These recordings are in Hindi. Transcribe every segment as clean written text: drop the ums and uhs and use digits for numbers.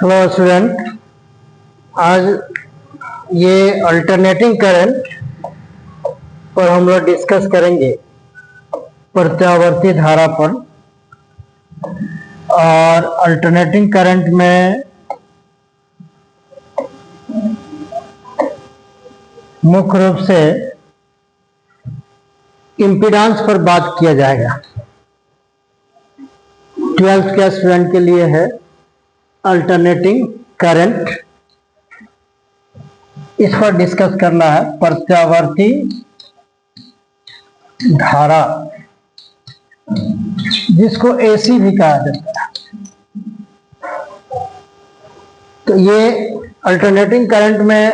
हेलो स्टूडेंट, आज ये अल्टरनेटिंग करंट पर हम लोग डिस्कस करेंगे प्रत्यावर्ती धारा पर। और अल्टरनेटिंग करंट में मुख्य रूप से इम्पीडेंस पर बात किया जाएगा। 12th के स्टूडेंट के लिए है अल्टरनेटिंग करंट, इस पर डिस्कस करना है। प्रत्यावर्ती धारा जिसको एसी भी कहा जाता है। तो ये अल्टरनेटिंग करंट में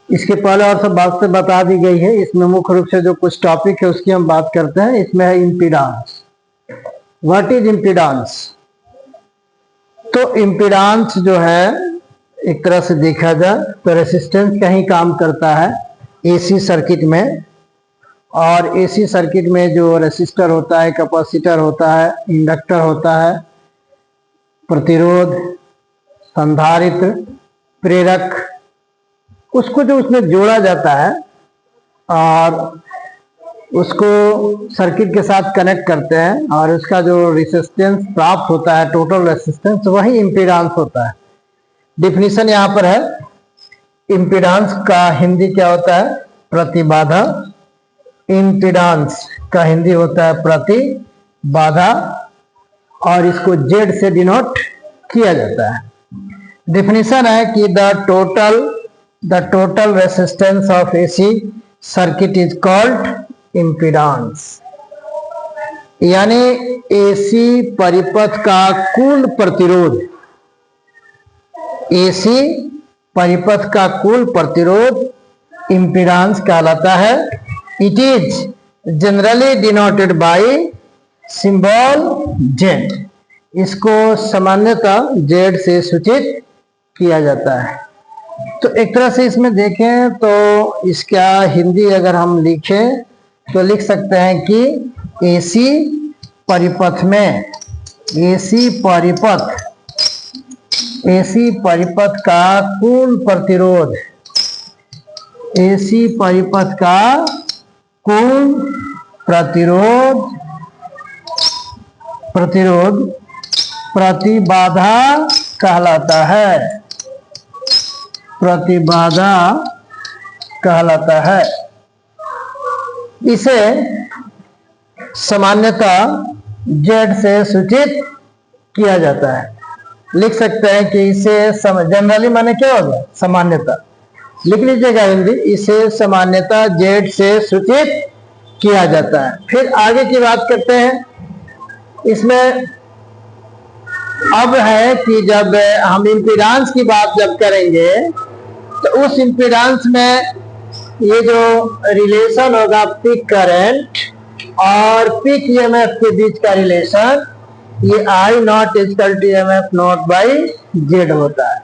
इसके पहले और सब बात से बता दी गई है। इसमें मुख्य रूप से जो कुछ टॉपिक है उसकी हम बात करते हैं। इसमें है इम्पीडेंस। What is impedance? तो इम्पीडेंस जो है एक तरह से देखा जाए तो रेसिस्टेंस का ही काम करता है एसी सर्किट में। और एसी सर्किट में जो रेसिस्टर होता है, कैपेसिटर होता है, इंडक्टर होता है, प्रतिरोध, संधारित्र, प्रेरक, उसको जो उसमें जोड़ा जाता है और उसको सर्किट के साथ कनेक्ट करते हैं और उसका जो रेसिस्टेंस प्राप्त होता है, टोटल रेसिस्टेंस, वही इम्पीडेंस होता है। डिफिनीशन यहाँ पर है। इम्पीडेंस का हिंदी क्या होता है? प्रतिबाधा। इम्पीडेंस का हिंदी होता है प्रतिबाधा और इसको जेड से डिनोट किया जाता है। डिफिनीशन है कि the total resistance of AC circuit is called impedance. यानी एसी परिपथ का कुल प्रतिरोध, एसी परिपथ का कुल प्रतिरोध इम्पीडेंस कहलाता है। It is generally denoted by symbol Z. इसको सामान्यतः जेड से सूचित किया जाता है। तो एक तरह से इसमें देखें तो इसका हिंदी अगर हम लिखें तो लिख सकते हैं कि एसी परिपथ में, एसी परिपथ का कुल प्रतिरोध, एसी परिपथ का कुल प्रतिरोध प्रतिबाधा कहलाता है। प्रतिबाधा कहलाता है। इसे सामान्यतः जेड से सूचित किया जाता है। लिख सकते हैं कि इसे जनरली माने क्या होगा? सामान्यतः। लिख लीजिएगा हिंदी। इसे सामान्यतः जेड से सूचित किया जाता है। फिर आगे की बात करते हैं। इसमें अब है कि जब हम इम्पीडेंस की बात जब करेंगे तो उस इम्पीडेंस में ये जो रिलेशन होगा पीक करंट और पीक ईएमएफ के बीच का रिलेशन, ये I not equal to EMF not by Z होता है।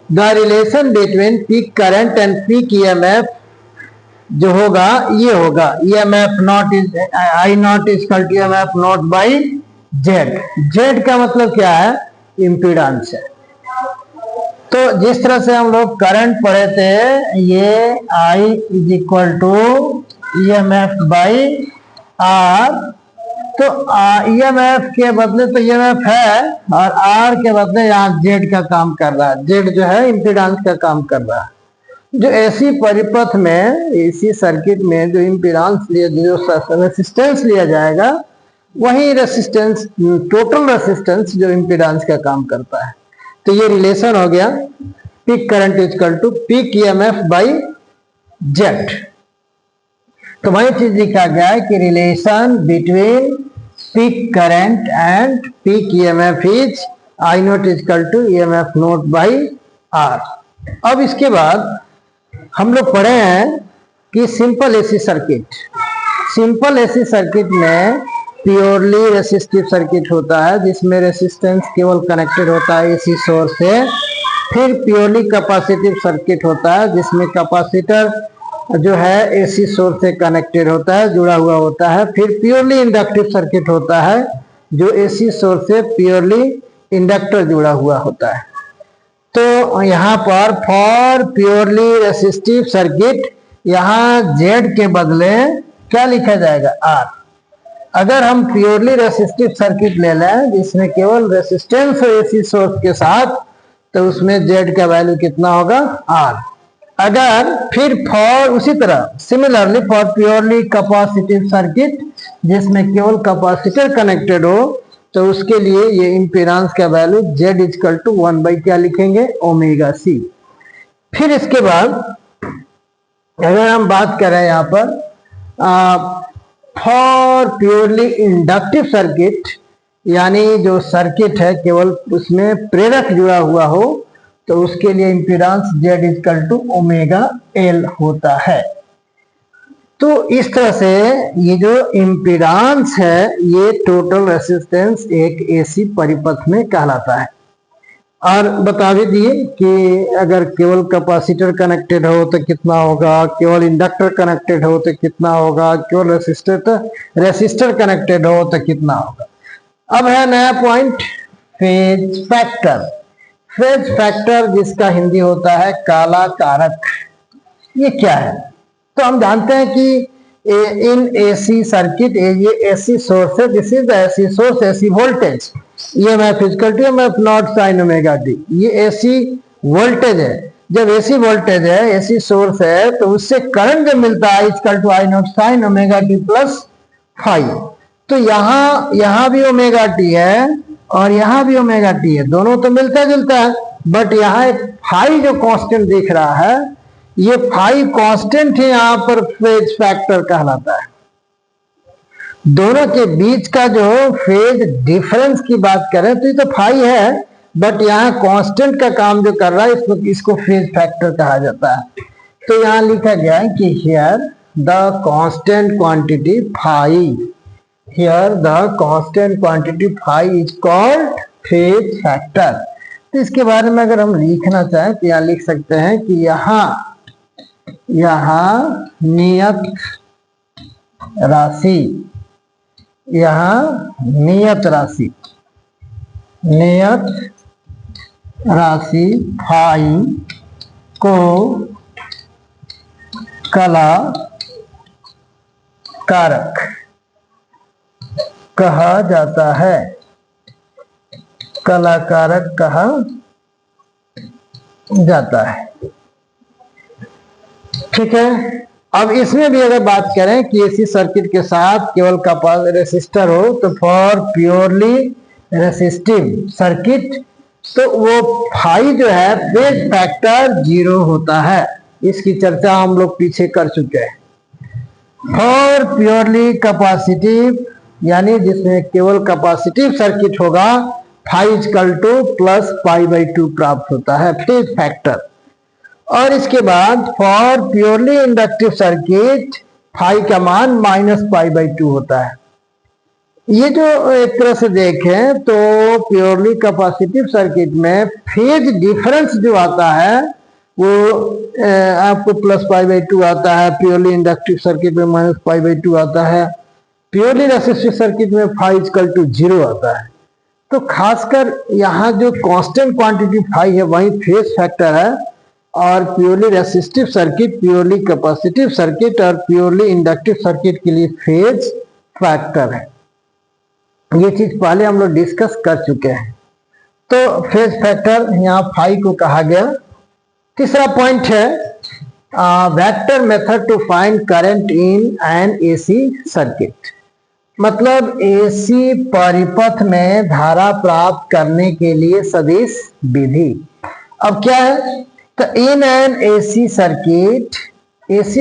The relation between peak current and peak EMF जो होगा ये होगा EMF not is I not equal to EMF not by Z. Z का मतलब क्या है? इम्पीडेंस है। तो जिस तरह से हम लोग करंट पढ़े थे, ये I is equal to EMF by R. तो ईएमएफ के बदले तो ईएमएफ है और आर के बदले यहाँ जेड का काम कर रहा है। जेड जो है इम्पीडेंस का काम कर रहा है। जो एसी परिपथ में, एसी सर्किट में जो इम्पीडेंस लिया, जो रेसिस्टेंस लिया जाएगा, वही रेसिस्टेंस, टोटल रेसिस्टेंस जो इम्पीडेंस का काम करता है। तो ये रिलेशन हो गया peak current equal to peak EMF by z. तो वही चीज लिखा गया है कि relation between peak current and peak EMF is I not equal to EMF not by R. अब इसके बाद हम लोग पढ़े हैं कि simple AC circuit. Simple AC circuit में प्योरली रेसिस्टिव सर्किट होता है जिसमें रेसिस्टेंस केवल कनेक्टेड होता है एसी सोर्स से। फिर प्योरली कैपेसिटिव सर्किट होता है जिसमें कैपेसिटर जो है एसी सोर्स से कनेक्टेड होता है, जुड़ा हुआ होता है। फिर प्योरली इंडक्टिव सर्किट होता है जो एसी सोर्स से प्योरली इंडक्टर जुड़ा हुआ होता है। तो यहाँ पर फॉर प्योरली रेसिस्टिव सर्किट, यहाँ Z के बदले क्या लिखा जाएगा, R। अगर हम प्योरली रेसिस्टिव सर्किट ले लें जिसमें केवल रेसिस्टेंस और AC सोर्स के साथ, तो उसमें Z का वैल्यू कितना होगा, R। अगर फिर फॉर उसी तरह similarly for purely capacitive circuit जिसमें केवल कैपेसिटर कनेक्टेड हो, तो उसके लिए ये इम्पीडेंस का value Z equal to 1 by क्या लिखेंगे, ओमेगा C। फिर इसके बाद अगर हम बात करें यहाँ पर फॉर प्योरली इंडक्टिव सर्किट, यानी जो सर्किट है केवल उसमें प्रेरक जुड़ा हुआ हो, तो उसके लिए impedance Z equal to omega L होता है। तो इस तरह से ये जो इम्पीडेंस है ये टोटल रेसिस्टेंस एक AC परिपथ में कहलाता है। और बता भी दिए कि अगर केवल कैपेसिटर कनेक्टेड हो तो कितना होगा, केवल इंडक्टर कनेक्टेड हो तो कितना होगा, केवल रेसिस्टर कनेक्टेड हो तो कितना होगा। अब है नया point, phase factor. Phase factor जिसका हिंदी होता है काला कारक, ये क्या है? तो हम जानते हैं कि इन AC सर्किट, ये AC सोर्स है, this is AC source, AC voltage, EMF equal to EMF not sine omega t. ये AC वोल्टेज है। जब AC वोल्टेज है, AC सोर्स है, तो उससे करंट जब मिलता है equal to I not sine omega T plus five. तो यहाँ भी ओमेगा टी है और यहाँ भी ओमेगा टी है, दोनों तो मिलता जुलता है, बट यहाँ एक फाई जो कांस्टेंट दिख रहा है, ये फाई कांस्टेंट है, यहाँ पर फेज फैक्टर कहलाता है। दोनों के बीच का जो फेज डिफरेंस की बात करें तो ये तो फाई है, बट यहाँ कांस्टेंट का काम जो कर रहा है इसको फेज फैक्टर कहा जाता है। तो यहाँ लिखा गया है कि here the constant quantity phi, here the constant quantity phi is called phase factor. तो इसके बारे में अगर हम लिखना चाहें तो यहाँ लिख सकते हैं कि यहाँ नियत राशि, यहाँ नियत राशि फाई को कला कारक कहा जाता है, कला कारक कहा जाता है। ठीक है। अब इसमें भी अगर बात करें कि AC सर्किट के साथ केवल रेसिस्टर हो, तो फॉर प्योरली रेसिस्टिव सर्किट तो वो फाई जो है फेज फैक्टर 0 होता है। इसकी चर्चा हम लोग पीछे कर चुके हैं। फॉर प्योरली कैपेसिटिव, यानी जिसमें केवल कैपेसिटिव सर्किट होगा, phi equal to plus pi by 2 प्राप्त होता है फेज फैक्टर। और इसके बाद for purely inductive circuit phi का मान माइनस पाई बाई 2 होता है। ये जो एक तरह से देखें तो प्योरली कैपेसिटिव सर्किट में फेज डिफरेंस जो आता है वो आपको प्लस पाई बाई 2 आता है, प्योरली इंडक्टिव सर्किट में माइनस पाई बाई 2 आता है, प्योरली रेसिस्टिव सर्किट में फाई इक्वल टू 0 आता है। तो खासकर यहाँ जो कांस्टेंट क्वांटिटी फाई है वही फेज फैक्टर है, और purely resistive circuit, purely capacitive circuit और प्योरली इंडक्टिव सर्किट के लिए फेज फैक्टर है। ये चीज पहले हम लोग डिस्कस कर चुके हैं। तो फेज फैक्टर यहाँ फाई को कहा गया। तीसरा पॉइंट है vector method to find current in an AC circuit, मतलब AC परिपथ में धारा प्राप्त करने के लिए सदिश विधि। अब क्या है, तो इन एन AC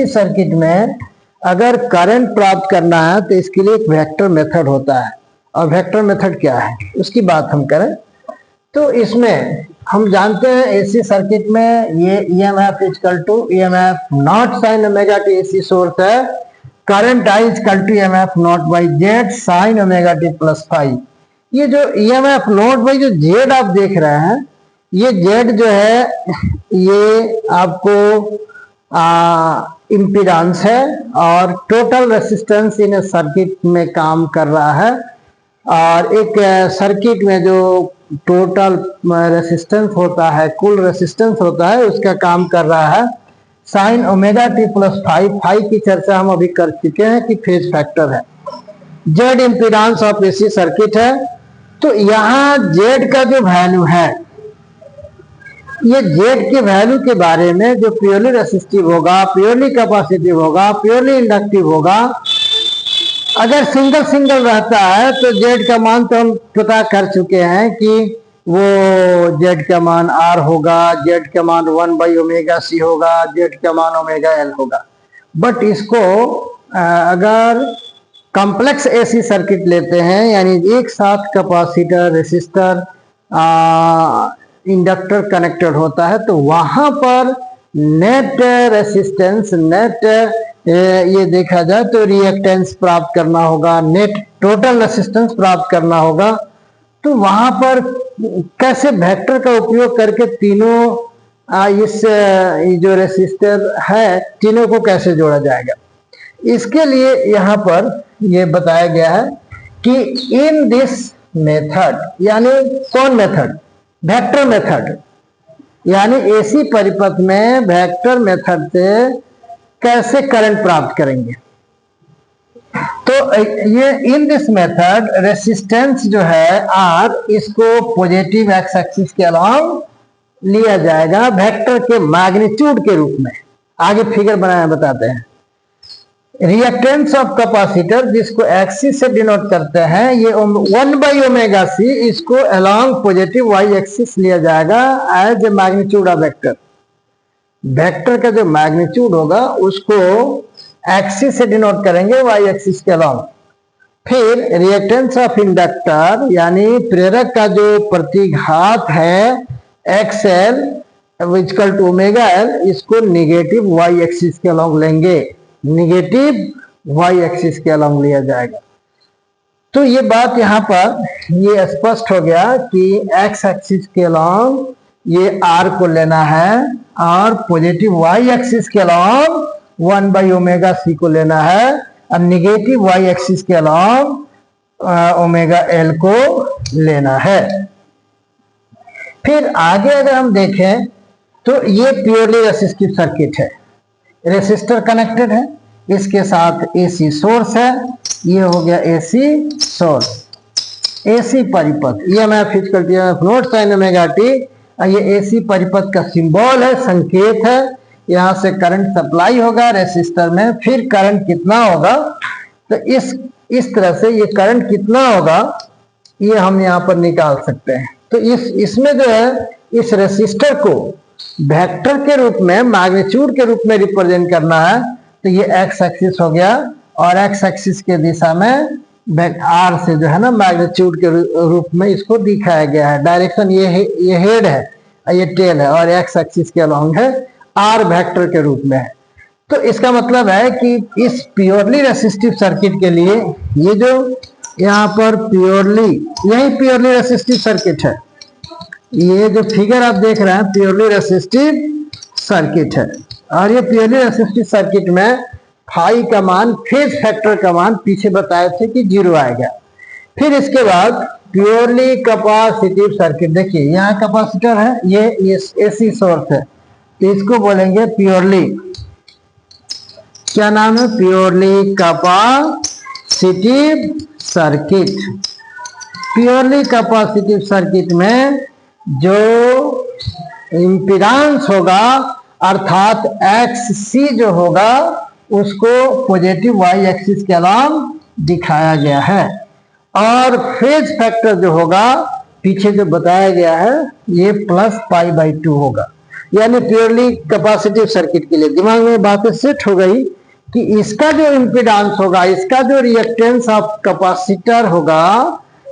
सर्किट में अगर करंट प्राप्त करना है तो इसके लिए एक वेक्टर मेथड होता है। और वेक्टर मेथड क्या है उसकी बात हम करें तो इसमें हम जानते हैं AC सर्किट में ये EMF equal to EMF not sine omega T AC source है, current I equal to EMF not by Z sine omega T plus five. ये जो EMF नॉट बाई जो Z आप देख रहे हैं, ये Z जो है ये आपको इम्पीडेंस है और टोटल रेसिस्टेंस इन सर्किट में काम कर रहा है। और एक सर्किट में जो टोटल रेसिस्टेंस होता है, कुल रेसिस्टेंस होता है, उसका काम कर रहा है sign omega T plus five. Five की चर्चा हम अभी कर चुके हैं कि फेज फैक्टर है। Z impedance of AC circuit है। तो यहाँ जेड का जो वैल्यू है, ये जेड के वैल्यू के बारे में जो प्योरली रेसिस्टिव होगा, प्योरली कैपेसिटिव होगा, प्योरली इंडक्टिव होगा, अगर सिंगल सिंगल रहता है तो जेड का मान तो हम पता कर चुके हैं कि वो जेड का मान आर होगा, जेड का मान 1/ओमेगा c होगा, जेड का मान ओमेगा एल होगा। बट इसको अगर कॉम्प्लेक्स एसी सर्किट लेते हैं, यानी एक साथ कैपेसिटर, रेसिस्टर, इंडक्टर कनेक्टेड होता है, तो वहां पर नेट रेसिस्टेंस, नेट ये देखा जाए तो रिएक्टेंस प्राप्त करना होगा, नेट टोटल रेसिस्टेंस प्राप्त करना होगा। तो वहां पर कैसे वेक्टर का उपयोग करके तीनों इस जो रेसिस्टर है तीनों को कैसे जोड़ा जाएगा, इसके लिए यहाँ पर ये बताया गया है कि इन दिस मेथड, यानी कौन मेथड, वेक्टर मेथड, यानी एसी परिपथ में वेक्टर मेथड से कैसे करंट प्राप्त करेंगे। तो ये इन दिस मेथड रेसिस्टेंस जो है आर, इसको पॉजिटिव एक्स एक्सिस के अलॉन्ग लिया जाएगा वेक्टर के मैग्नीट्यूड के रूप में। आगे फिगर बनाया बताते हैं। रिएक्टेंस ऑफ कैपेसिटर, जिसको एक्सिस से डिनोट करते हैं, ये 1/ओमेगा c, इसको अलॉन्ग पॉजिटिव वाई एक्सिस लिया जाएगा as a magnitude of vector. Vector का जो मैग्नीट्यूड होगा उसको एक्सिस से डिनोट करेंगे वाई एक्सिस के अलॉन्ग। फिर रिएक्टेंस ऑफ इंडक्टर, यानी प्रेरक का जो प्रतिघात है XL equal to omega L, इसको निगेटिव वाई एक्सिस के अलॉन्ग लेंगे, निगेटिव वाई एक्सिस के अलॉन्ग लिया जाएगा। तो ये बात यहाँ पर ये स्पष्ट हो गया कि एक्स एक्सिस के अलॉन्ग ये आर को लेना है और पॉजिटिव वाई एक्सिस के अलॉन्ग 1/ओमेगा c को लेना है और निगेटिव वाई एक्सिस के अलॉन्ग ओमेगा एल को लेना है। फिर आगे अगर हम देखें तो ये प्योरली रेसिस्टिव सर्किट है, रेसिस्टर कनेक्टेड है, इसके साथ एसी सोर्स है, ये हो गया एसी सोर्स, एसी परिपथ, EMF equal to EMF not sine omega t, ये एसी परिपथ का सिंबल है, संकेत है। यहाँ से करंट सप्लाई होगा रेसिस्टर में, फिर करंट कितना होगा, तो इस तरह से ये करंट कितना होगा ये हम यहाँ पर निकाल सकते हैं। तो इसमें जो है इस रेसिस्टर को वेक्टर के रूप में, मैग्नीट्यूड के रूप में रिप्रेजेंट करना है, तो ये एक्स एक्सिस हो गया और एक्स एक्सिस के दिशा में आर से जो है ना मैग्नीट्यूड के रूप में इसको दिखाया गया है। डायरेक्शन ये हेड है, ये टेल है, और एक्स एक्सिस के अलॉन्ग है, आर वेक्टर के रूप में है। तो इसका मतलब है कि इस प्योरली रेसिस्टिव सर्किट के लिए ये जो यहाँ पर प्योरली, यही प्योरली रेसिस्टिव सर्किट है, ये जो फिगर आप देख रहे हैं प्योरली रेसिस्टिव सर्किट है। और ये प्योरली रेसिस्टिव सर्किट में फाई का मान, फेज फैक्टर का मान पीछे बताए थे कि 0 आएगा। फिर इसके बाद प्योरली कैपेसिटिव सर्किट, देखिए यहाँ कैपेसिटर है, ये एसी सोर्स है, तो इसको बोलेंगे प्योरली, क्या नाम है, purely capacitive circuit. Purely capacitive circuit में जो इंपीडेंस होगा अर्थात XC जो होगा उसको पॉजिटिव वाई एक्सिस के अलॉन्ग दिखाया गया है, और फेज फैक्टर जो होगा पीछे जो बताया गया है ये +π/2 होगा। यानी प्योरली कैपेसिटिव सर्किट के लिए दिमाग में बातें सेट हो गई कि इसका जो इंपीडेंस होगा, इसका जो रिएक्टेंस ऑफ कैपेसिटर होगा,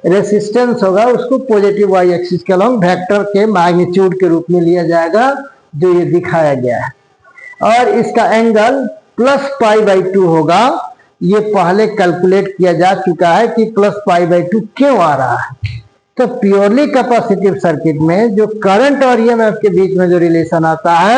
रेसिस्टेंस होगा, उसको पॉजिटिव वाई एक्सिस के अलॉन्ग वेक्टर के मैग्नीट्यूड के रूप में लिया जाएगा जो ये दिखाया गया है, और इसका एंगल +π/2 होगा। ये पहले कैलकुलेट किया जा चुका है कि +π/2 क्यों आ रहा है। तो प्योरली कैपेसिटिव सर्किट में जो करंट और ईएमएफ के बीच में जो रिलेशन आता है,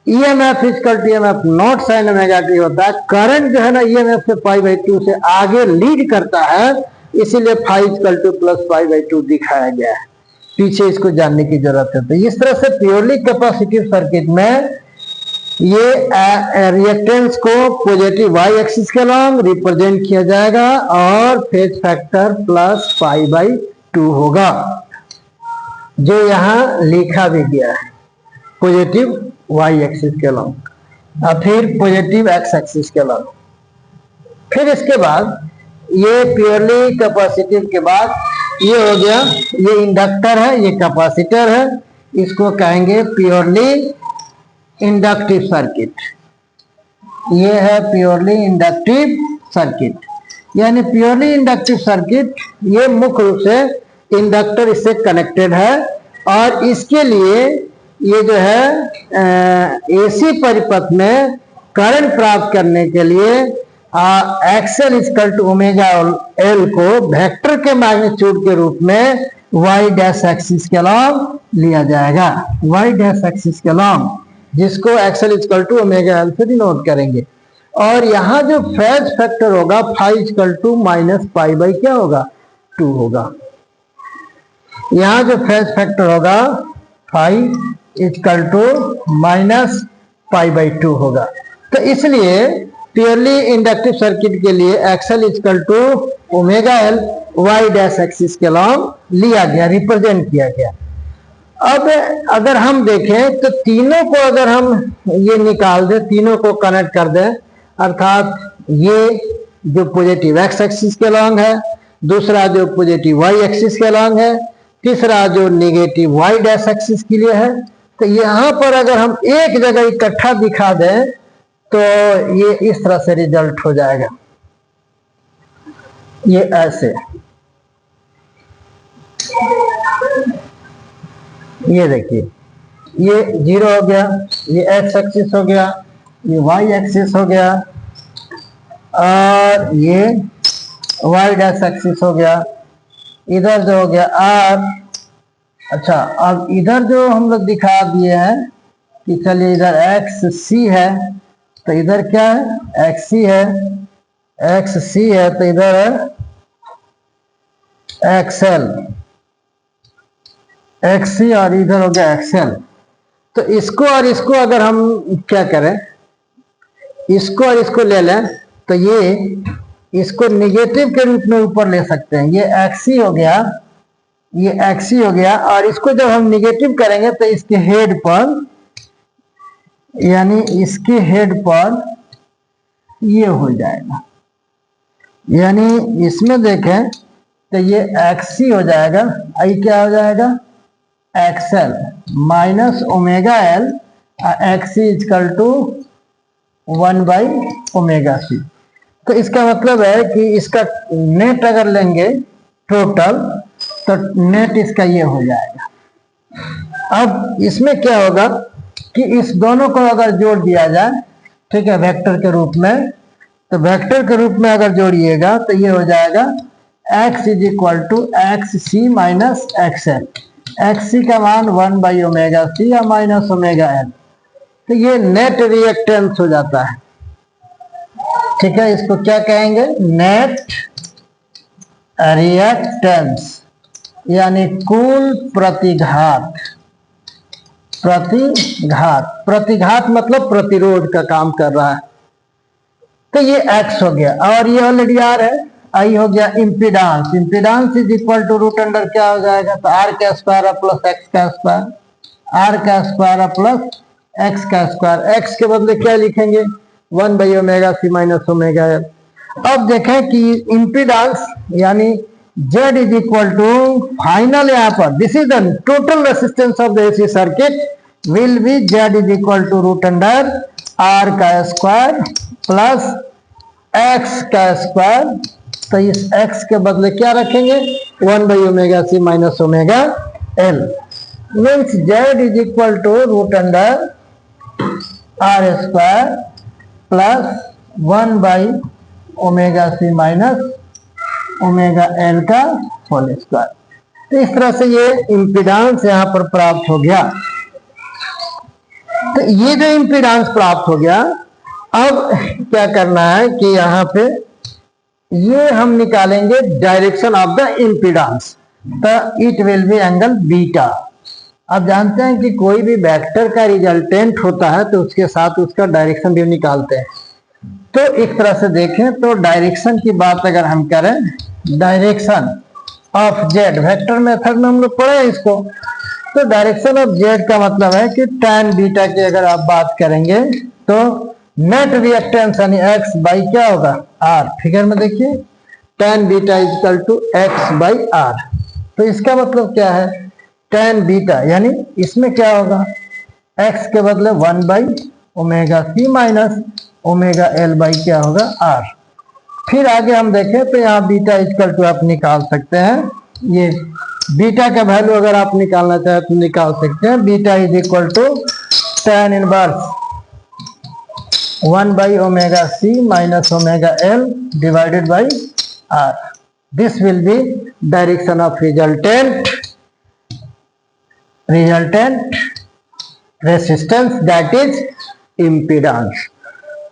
EMF equal to EMF not sine omega t होता है। करंट जो है ना ईएमएफ से π/2 से आगे लीड करता है, इसीलिए φ इक्वल टू +π/2 दिखाया गया है। पीछे इसको जानने की जरूरत है। तो इस तरह से प्योरली कैपेसिटिव सर्किट में ये रिएक्टेंस को पॉजिटिव वाई एक्सिस के अलॉन्ग रिप्रेजेंट किया जाएगा और फेज फैक्टर प्लस π/2 होगा, जो यहां लिखा भी गया है पॉजिटिव वाई एक्सिस के अलॉन्ग और फिर पॉजिटिव एक्स एक्सिस के अलॉन्ग। फिर इसके बाद ये प्योरली कैपेसिटिव के बाद ये हो गया, ये इंडक्टर है, ये कैपेसिटर है, इसको कहेंगे प्योरली इंडक्टिव सर्किट। ये है प्योरली इंडक्टिव सर्किट, यानी प्योरली इंडक्टिव सर्किट ये मुख्य रूप से इंडक्टर इससे कनेक्टेड है और इसके लिए ये जो है एसी परिपथ में करंट प्राप्त करने के लिए XL equal to omega L को वेक्टर के मैग्नीट्यूड के रूप में वाई डैश एक्सिस के अलॉन्ग लिया जाएगा, वाई डैश एक्सिस के अलॉन्ग, जिसको XL equal to omega L से डिनोट करेंगे। और यहाँ जो फेज फैक्टर होगा phi equal to minus pi by क्या होगा 2 होगा। यहाँ जो फेज फैक्टर होगा फाई इक्वल टू माइनस π/2 होगा। तो इसलिए प्योरली इंडक्टिव सर्किट के लिए XL equal to omega L y dash axis के अलॉन्ग लिया गया, रिप्रेजेंट किया गया। अब अगर हम देखें तो तीनों को अगर हम ये निकाल दें, तीनों को कनेक्ट कर दें, अर्थात ये जो पॉजिटिव एक्स एक्सिस के अलॉन्ग है, दूसरा जो पॉजिटिव वाई एक्सिस के अलॉन्ग है, तीसरा जो नेगेटिव वाई डैश एक्सिस के लिए है, तो यहाँ पर अगर हम एक जगह इकट्ठा दिखा दें तो ये इस तरह से रिजल्ट हो जाएगा, ये ऐसे, ये देखिए ये 0 हो गया, ये एक्स एक्सिस हो गया, ये वाई एक्सिस हो गया और ये वाई डैश एक्सिस हो गया, इधर जो हो गया आर। अच्छा, अब इधर जो हम लोग दिखा दिए हैं कि चलिए इधर एक्स सी है तो इधर क्या है एक्स सी है, एक्स सी है तो इधर है एक्सएल, एक्स सी और इधर हो गया एक्सएल। तो इसको और इसको अगर हम क्या करें, इसको और इसको ले लें तो ये इसको नेगेटिव के रूप में ऊपर ले सकते हैं, ये एक्सी हो गया, ये एक्सी हो गया, और इसको जब हम नेगेटिव करेंगे तो इसके हेड पर, यानी इसके हेड पर ये हो जाएगा, यानी इसमें देखें तो ये एक्सी हो जाएगा, आई क्या हो जाएगा XL minus omega L, XC equal to 1/ओमेगा-c। तो इसका मतलब है कि इसका नेट अगर लेंगे टोटल तो नेट इसका ये हो जाएगा। अब इसमें क्या होगा कि इस दोनों को अगर जोड़ दिया जाए, ठीक है, वेक्टर के रूप में, तो वेक्टर के रूप में अगर जोड़िएगा तो ये हो जाएगा x is equal to X C minus X L, X C का मान 1/ओमेगा-c या माइनस ओमेगा एल। तो ये नेट रिएक्टेंस हो जाता है, ठीक है, इसको क्या कहेंगे नेट रिएक्टेंस, यानी कुल प्रतिघात, प्रतिघात, प्रतिघात मतलब प्रतिरोध का काम कर रहा है। तो ये x हो गया और ये ऑलरेडी r है, आई हो गया impedance, impedance is equal to root under क्या हो जाएगा, तो r का स्क्वायर प्लस x का स्क्वायर, r का स्क्वायर प्लस x का स्क्वायर, x के बदले क्या लिखेंगे 1/ओमेगा-c माइनस ओमेगा एल। अब देखें कि इम्पीडांस यानी Z is equal to final, यहाँ पर this is the total resistance of the AC circuit will be Z is equal to root under R का स्क्वायर प्लस X का स्क्वायर। तो इस X के बदले क्या रखेंगे 1/ओमेगा-c minus omega L, means Z is equal to root under R square plus 1/ओमेगा-c माइनस ओमेगा एल का होल स्क्वायर। तो इस तरह से ये इम्पीडांस यहाँ पर प्राप्त हो गया। तो ये जो इम्पीडांस प्राप्त हो गया, अब क्या करना है कि यहाँ पे ये हम निकालेंगे डायरेक्शन ऑफ द इम्पीडांस। तो it will be angle beta. आप जानते हैं कि कोई भी वेक्टर का रिजल्टेंट होता है तो उसके साथ उसका डायरेक्शन भी निकालते हैं। तो एक तरह से देखें तो डायरेक्शन की बात अगर हम करें, direction of Z, vector method में हम लोग पढ़े इसको, तो डायरेक्शन ऑफ जेड का मतलब है कि tan बीटा की अगर आप बात करेंगे तो नेट रिएक्टेंस यानी x बाई क्या होगा r। फिगर में देखिए tan beta equal to x by r। तो इसका मतलब क्या है, tan बीटा यानी इसमें क्या होगा, x के बदले 1 by omega c minus omega L by क्या होगा r। फिर आगे हम देखें तो यहाँ बीटा इजकल टू आप निकाल सकते हैं, ये बीटा का वैल्यू अगर आप निकालना चाहे तो निकाल सकते हैं। Beta is equal to tan inverse 1 by omega c minus omega L divided by r। This will be direction of resultant resistance that is impedance.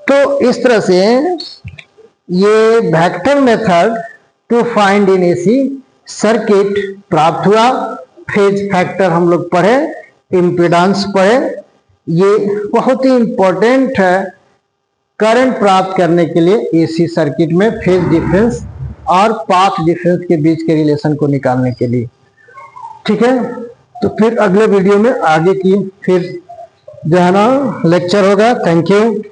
तो इस तरह से ये vector method to find in AC circuit प्राप्त हुआ। फेज फैक्टर हम लोग पढ़े, इम्पीडेंस पढ़े, ये बहुत ही इंपॉर्टेंट है करंट प्राप्त करने के लिए एसी सर्किट में फेज डिफरेंस और पाथ डिफरेंस के बीच के रिलेशन को निकालने के लिए। ठीक है, तो फिर अगले वीडियो में आगे की फिर जो है ना लेक्चर होगा। Thank you.